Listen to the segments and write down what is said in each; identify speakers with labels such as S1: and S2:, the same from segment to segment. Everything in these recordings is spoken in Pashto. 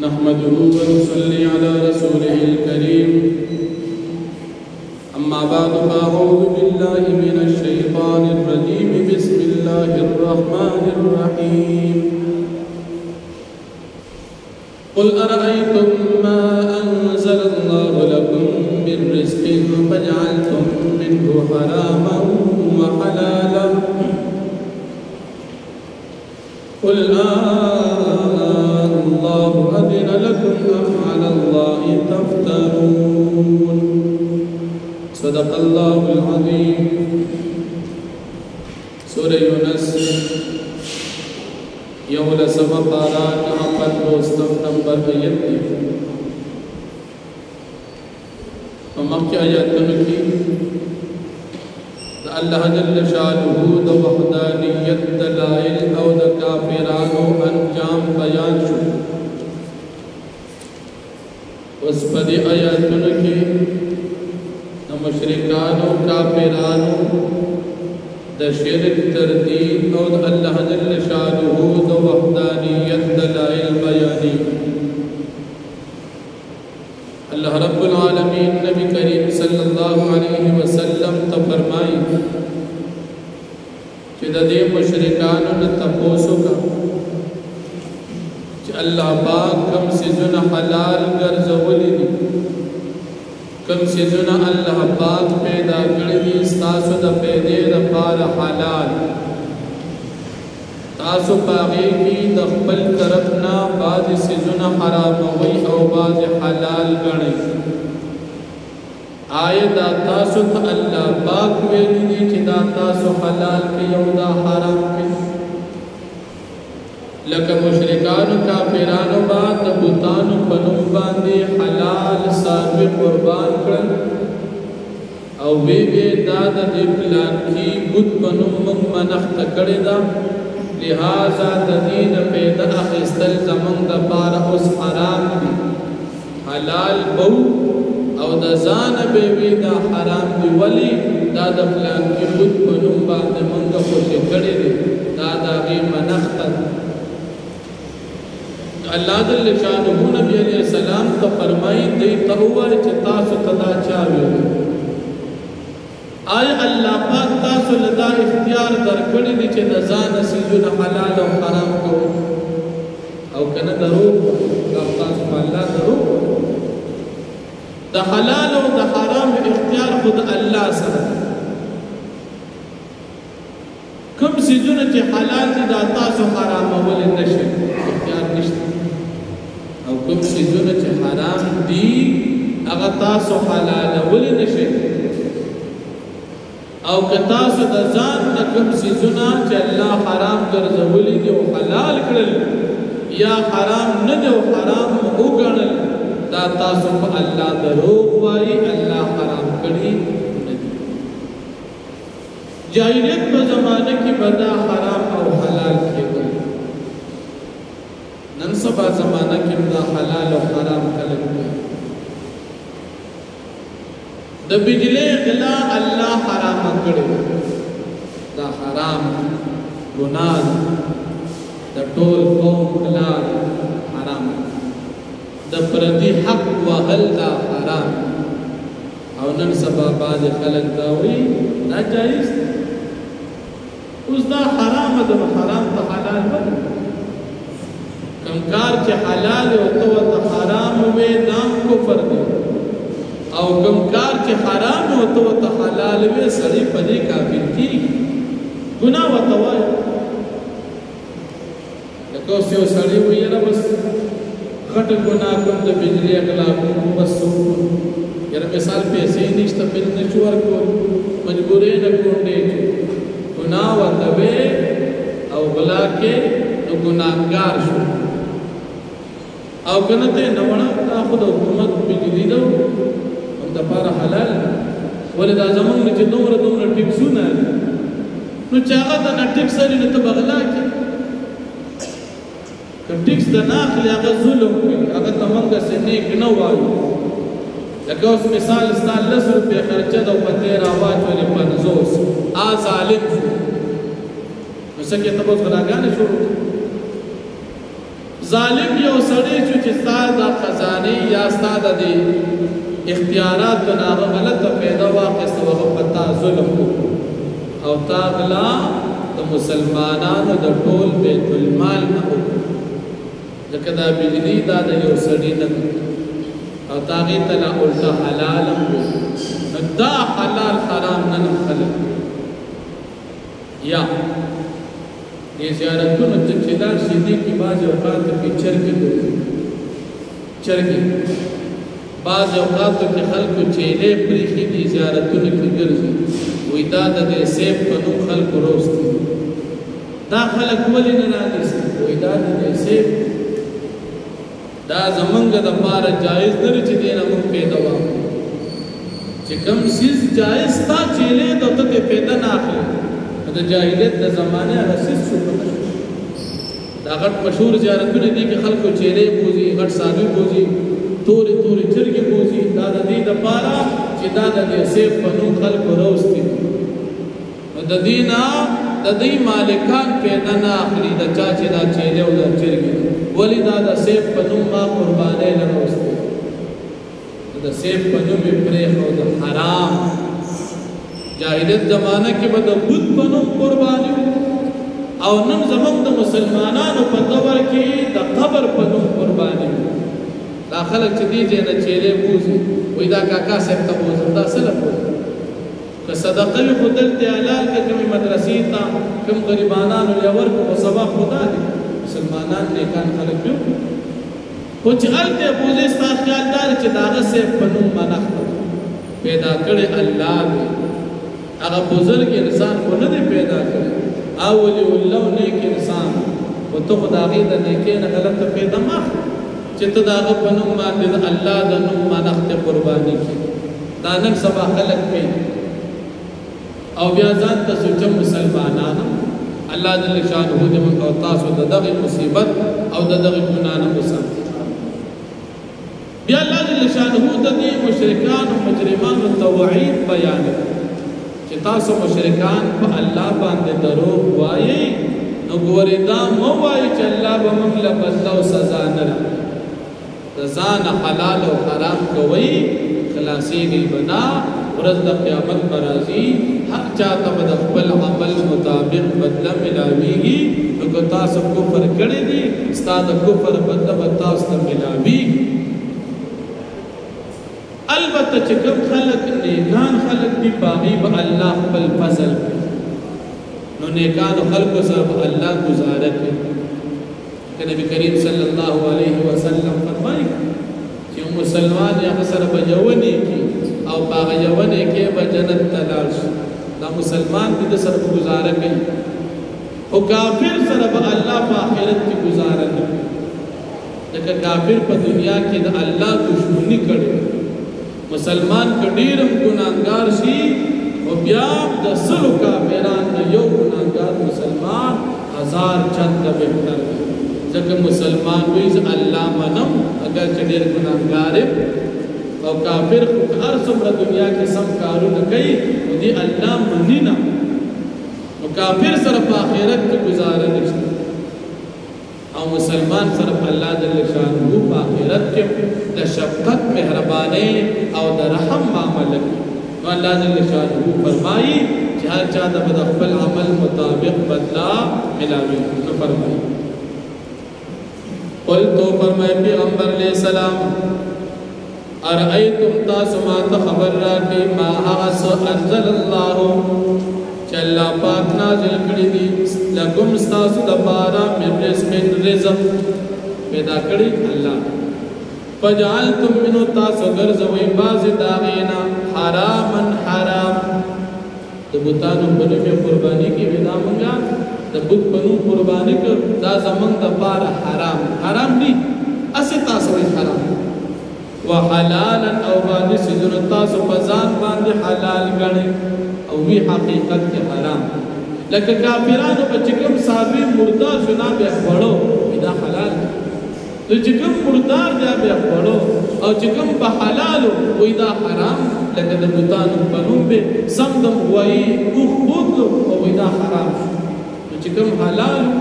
S1: نحمده ونصلي على رسوله الكريم أما بعد فأعوذ بالله من الشيطان الرجيم بسم الله الرحمن الرحيم قل أرأيتم ما أنزل الله لكم من رزق فجعلتم منه حراما وحلالا قل الله أذن لكم أم على الله تفترون صدق الله العظيم سورة يونس يوم سمقارات أحمد دوستم نمبر آیت دی ومقی آیتن کی اللہ جل شانہ دا وحدانیت دلائل او دا کافرانو انجام بیان شو اس پدی آیتن کی مشرکانو کافرانو دا شرک تردید او دا اللہ جل شانہ دا وحدانیت دلائل بیانی اللہ رب العالمین نبی کریم صلی اللہ علیہ وسلم تا فرمائی کہ دا دے مشرکانو نے تپوسو کا کہ اللہ پاک کم سیزن حلال گرزولی دی کم سیزن اللہ پاک پیدا کردی ستاسو دا پیدے دا پار حلال تاسو پاگی کی دخبل طرفنا بعض سیزن حرام ہوئی او بعض حلال گڑی آئے دا تاسو تا اللہ پاک ویلی دی چی دا تاسو حلال کی او دا حرام کی لکہ مشرکانو کافرانو بعد دا بوتانو پنم باندی حلال ساروی قربان کرن او بے دادا دی پلان کی بود پنم منخت کردی دا لہذا دین پیدا اخستل زمان دا پارا اس حرام دی حلال بو او دا زان بیوی دا حرام دی ولی دا دا پلان کی بود پنم باند منگا خوش کردی دی دا دا غی منخت اللہ جل شانہ نبی علیہ السلام تا فرمائی دی تہوار چتاسو تدا چاوی آئے اللہ پاک تاسو لدا اختیار در کردی دی چه نزان سیزون حلال و حرام کو او کنا دروب تاسو اللہ دروب دا حلال و دا حرام اختیار خود اللہ سر کم سیزون چه حلال دی دا تاسو حرام ولی نشے اختیار نشتے او کم سیزون چه حرام دی اغا تاسو حلال ولی نشے او کتاسو دا زان دا کم سیزونا چه اللہ حرام کرزولی دی و حلال کرل یا حرام ندی و حرام اگرل دا تاسو پا اللہ دروغ وائی اللہ حرام کری ندی جاہلیت پا زمانہ کی بدا حرام او حلال کی گئی ننصبہ زمانہ کی بدا حلال و حرام کلک گئی دا بجلے غلا اللہ حرام کرے دا حرام گناہ دا ٹول قوم غلا حرام دا پردی حق وحل دا حرام او نن سبا بعد خلق داوی دا جائز اس دا حرام دا حرام تا حلال بنا کمکار چے حلال و تو تا حرام میں نام کفر دے او کمکار چه حرام و تو تا حلال وی سڑی پدی کافر کی گناہ و توائی لکو سیو سڑی ہوئی ہے نا بس خط گناہ کن دا بجلی اقلا کن بس سکن یعنی مثال پیسے ہی نشتا پھر نشور کن مجبوری نکن دے گناہ و توائی او غلا کے نو گناہگار شو او کنتے نوڑا تا خود حکومت بجلی دو دا پارا حلال ولی دا زمان نچه دمر ٹکسونا نو چاہا دا نا ٹکس آلی نتا بغلا کی کہ ٹکس دا ناخلی آگا ظلم کی آگا تمنگا سے نیک نو آئی لکہ اس مثال استان 10 روپے خرچہ دا پتیر آواز ولی 50 آز ظالم شو نو سکے تب اس غلاگانے شروع ظالم یو سړی چې ستا د خزانې یا ستا د اختیاراتو نه هغه غلطه فایده واخیسته او هغه په تا ظلم وکړو او تا غلا د مسلمانانو د ټول بیت المال نه وکړو ځکه دا بجلی دا د یو سړي نه او تا هغې ته لا الټه حلال هم نو دا حلال حرام نه خلک یا دې زیارتونو ته چې لاړ شي دې کې بعضې اوقاتو کې چرګې ګرځي چرګې بعض اوقاتو کې خلکو چیلې پریښي دي زیارتونو کې ګرځي وایي دا د دې سیب په نوم خلکو روست دي دا خلک ولې نه رانیسي وایي دا د دې سیب دا زمونږ دپاره جایز نه دی چې دې نه موږ پیدا واخلو چې کوم څیز جایز ستا چیلې ده ته ترې پیدا نه اخلي د جاهلیت د زمانې هغه څیز شو دا غټ مشهور زیارتونه دي کې خلکو چیلې بوځي غټ څاروي بوځي تورې تورې چرګې بوځي دا د دې دپاره چې دا د دې سیب په نوم خلکو روستي نو د دې نه د دې مالکان پیدا نه اخلي د چا چې دا چیلې او دا چرګې ولې دا د سیب په نوم ما قربانۍ نه روستي د سیب په نوم یې پرېښود حرام جاهلیت زمانه کې به د بت په نوم قرباني او نن زموږ د مسلمانانو په دور کې د قبر په نوم قرباني دا خلک چې دې ځای نه چیلې بوځي وایي دا کاکا صاحب ته بوځم دا څه له بوځم که صدقه وي خو دلته حلال که کومې مدرسې ته کوم غریبانانو له ورکړو خو سبا خدا دی مسلمانان نیکان خلک دي خو چې هلته بوځي ستا خیال دا دی چې د هغه صاحب په نوم منښت پیدا کړی الله دی هغه بزرگ انسان کو نه دی پیدا کړی او ولی الله نیک انسان او ته خو د هغې د نیکۍ نه غلطه پیدا مه اخلې چې ته د هغه په نوم باندې د الله د نوم منښتې قرباني کړي دا نن سبا خلک کوي او بیا ځان ته سوچه مسلمانانو الله جل شانه دې موږ او تاسو د دغې مصیبت او د دغې ګناه نه وساتي بیا الله جل شانه د دې مشرکانو مجرمانو ته وعید بیانوي چې تاسو مشرکان په الله باندې دروغ وایي نو ګورې دا مه وایي چې الله به موږ له بدله او سزا نه راکړي د ځان حلال او حرام کوئ خلاصېږئ به نه ورځ د قیامت به راځي هر چا ته به د خپل عمل مطابق بدله ملاویږي نو که تاسو کفر کړی دي ستا د کفر بدله به تاسو ته ملاویږي البته چې کوم خلک نیکان خلک دي په هغې به الله خپل فضل کوي نو نیکانو خلکو سره به الله ګزاره کوي که نبي کریم صلی الله علیه وسلم فرمایي چې یو مسلمان هغه سره به یوه نیکي او په هغه یوه نیکۍ به جنت ته لاړ شي دا مسلمان دي د سره به ګزاره کوي خو کافر سره به الله په آخرت کې ګزاره نه کوي ځکه کافر په دنیا کې د الله دشمني کړې مسلمان که ډیرم ګناهګار شي او بیا د سلو کافران نه یو ګناهګار مسلمان هزار چنده بهتر دی ځکه مسلمان وایي زه الله منم اگر چې ډېر ګناهګار یم او کافر خو هر څومره دنیا کې سم کارونه کوي نو دې الله مني نه نو کافر سره په آخرت کې ګزاره نشته او مسلمان سره الله جل شانه په آخرت کې د شفقت مهرباني او د رحم معامله کوي نو الله جل شانه فرمایي چې هر چا د خپل عمل مطابق بدلا ملاوي نو فرمایي قل تو فرمایي پیغمبر علیہ السلام ارأيتم تاسو ما ته خبر راکړئ ما هغه څه انزل الله چې الله پاک نازل کړي دي لکم ستاسو دپاره من رزق پیدا کړي الله فجعلتم منه تاسو ګرځوئ بعضې د هغې نه حراما حرام د بوتانو په نوم یې قرباني کوي دا مونږه د بت په نوم قرباني کړ دا زمونږ دپاره حرام حرام دي هسې تاسو وایي حرام وحلالا او باندې څیزونه تاسو په ځان باندې حلال ګڼئ او وی حقیقت کې حرام لکه کافرانو په چې کوم څاروي مردار شو نه بیا خوړو دا حلال نو چې کوم مردار دی بیا خوړو او چې کوم په حلالو وایي دا حرام لکه د بوتانو په نوم به سم دم وایي اوښ بوتلو او وایي دا حرام شو نو چې کوم حلالو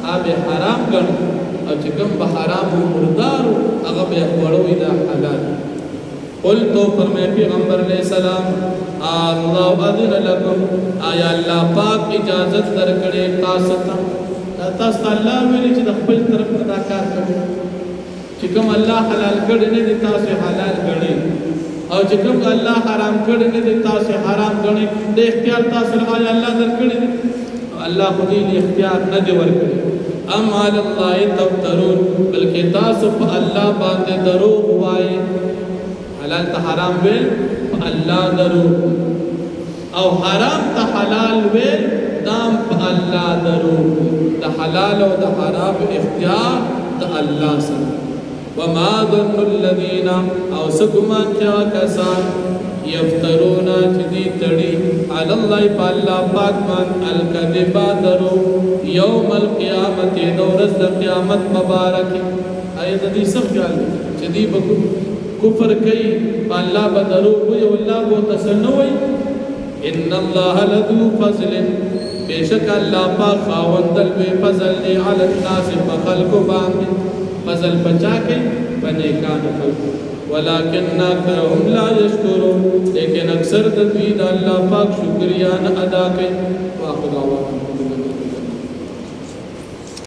S1: هغه حرام ګڼو او چې کوم به حرام او مردار هغه به وړوي دا حلال. قل تو فرمائے پیغمبر علیہ السلام اللہ اذن لکم آیا اللہ پاک اجازت درکڑے تاستا تاستا اللہ ویلی چې د خپل طرف نه دا کار کوي چې کوم الله حلال کړی نه دي تاسو حلال کړی او چې کوم الله حرام کړی نه دي تاسو حرام کړی د اختیار تاسو آیا الله درکړي الله خو دې اختیار نه دی ورکړي. ام علی الله تفترون بلکې تاسو په الله باندې دروغ وایي. حلال تا حرام ویل پا اللہ درو او حرام تا حلال ویل دام پا اللہ درو. دا حلال و دا حرام اختیار دا اللہ سر. وما ظن الذین او سکمان کیا کسان یفترونا چدی تڑی علی اللہ پا اللہ پاک من الکذبا درو یوم القیامت دورز دا قیامت مبارکی. آیت دی سب خیال چدی بکو کفر کئی پا اللہ بدرو کوئی واللہ وہ تسنوئی. ان اللہ لذو فضل بے شک اللہ پا خاوندل بے فضل نے علی الناس پا خلق باندے فضل بچا کئی پنیکان خلق ولیکن اکثرهم لا یشکرون لیکن اکثر تدوید اللہ پاک شکریان ادا کئی. واخر دعوانا